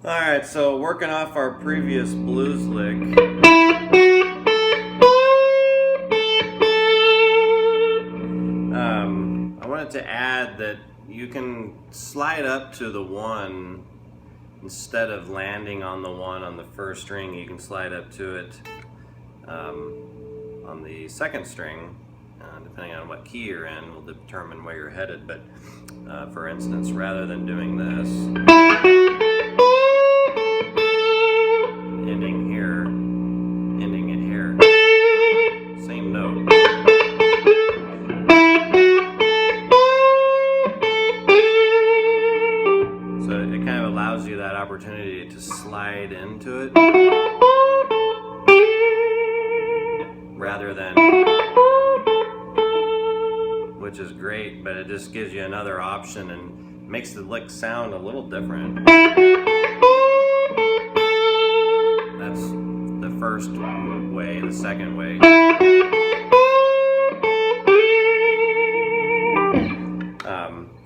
Alright, so working off our previous blues lick. I wanted to add that you can slide up to the 1 instead of landing on the 1 on the first string. You can slide up to it on the second string, depending on what key you're in will determine where you're headed. But for instance, rather than doing this, ending here, ending it here, same note. So it kind of allows you that opportunity to slide into it rather than, which is great, but it just gives you another option and makes the lick sound a little different. That's the first way. The second way,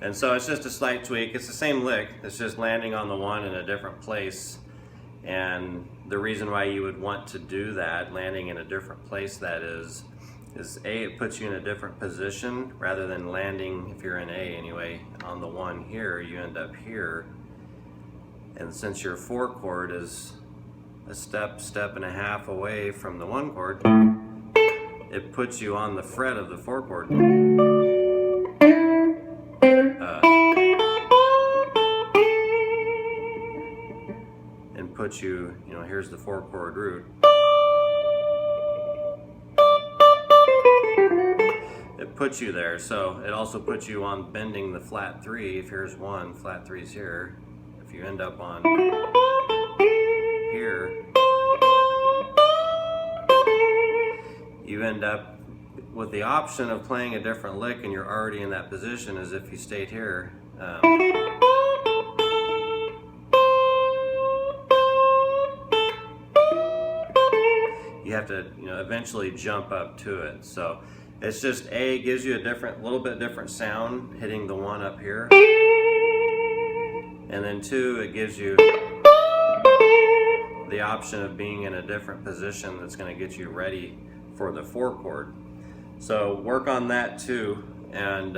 and so it's just a slight tweak. It's the same lick, it's just landing on the 1 in a different place. And the reason why you would want to do that, landing in a different place, that is A, it puts you in a different position rather than landing, if you're in A anyway, on the 1 here, you end up here. And since your 4 chord is a step and a half away from the 1 chord, it puts you on the fret of the 4 chord. And puts you, here's the 4 chord root. It puts you there, so it also puts you on bending the flat 3. If here's 1, flat 3's here. If you end up on here, you end up with the option of playing a different lick, and you're already in that position as if you stayed here. You have to, eventually jump up to it. So it's just A, gives you a little bit different sound hitting the 1 up here, and then 2, it gives you the option of being in a different position that's going to get you ready for the 4 chord. So work on that too. And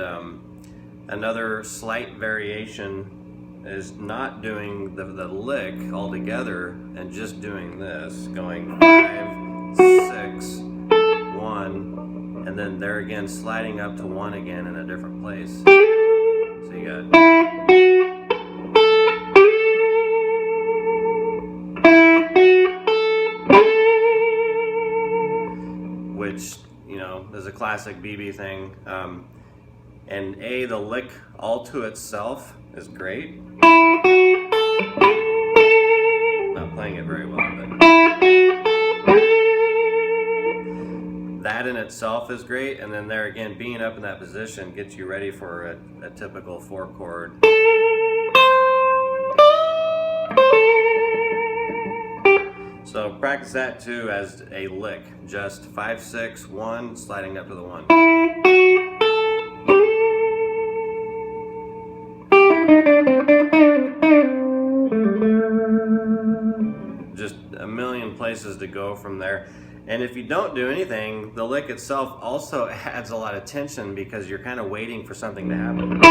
another slight variation is not doing the lick altogether and just doing this, going 5, 6, 1, and then there again sliding up to 1 again in a different place. So you got, which is a classic BB thing. And A, the lick all to itself is great. Not playing it very well, but that in itself is great. And then there again, being up in that position gets you ready for a typical 4 chord. So practice that too as a lick, just 5, 6, 1, sliding up to the 1. Just a million places to go from there. And if you don't do anything, the lick itself also adds a lot of tension because you're kind of waiting for something to happen.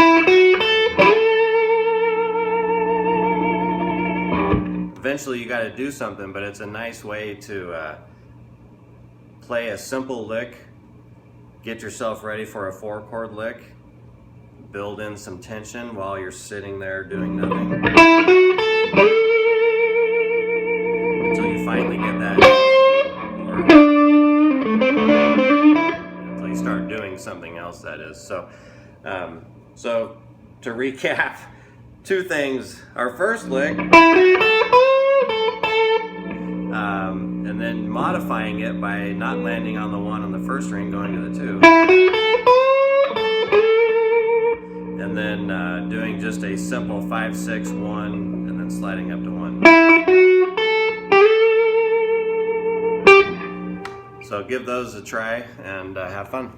Eventually you got to do something, but it's a nice way to play a simple lick, get yourself ready for a 4 chord lick, build in some tension while you're sitting there doing nothing, until you finally get that, until you start doing something else, that is. So to recap, 2 things. Our first lick, and then modifying it by not landing on the 1 on the first string, going to the 2, and then doing just a simple 5, 6, 1, and then sliding up to 1. So give those a try and have fun.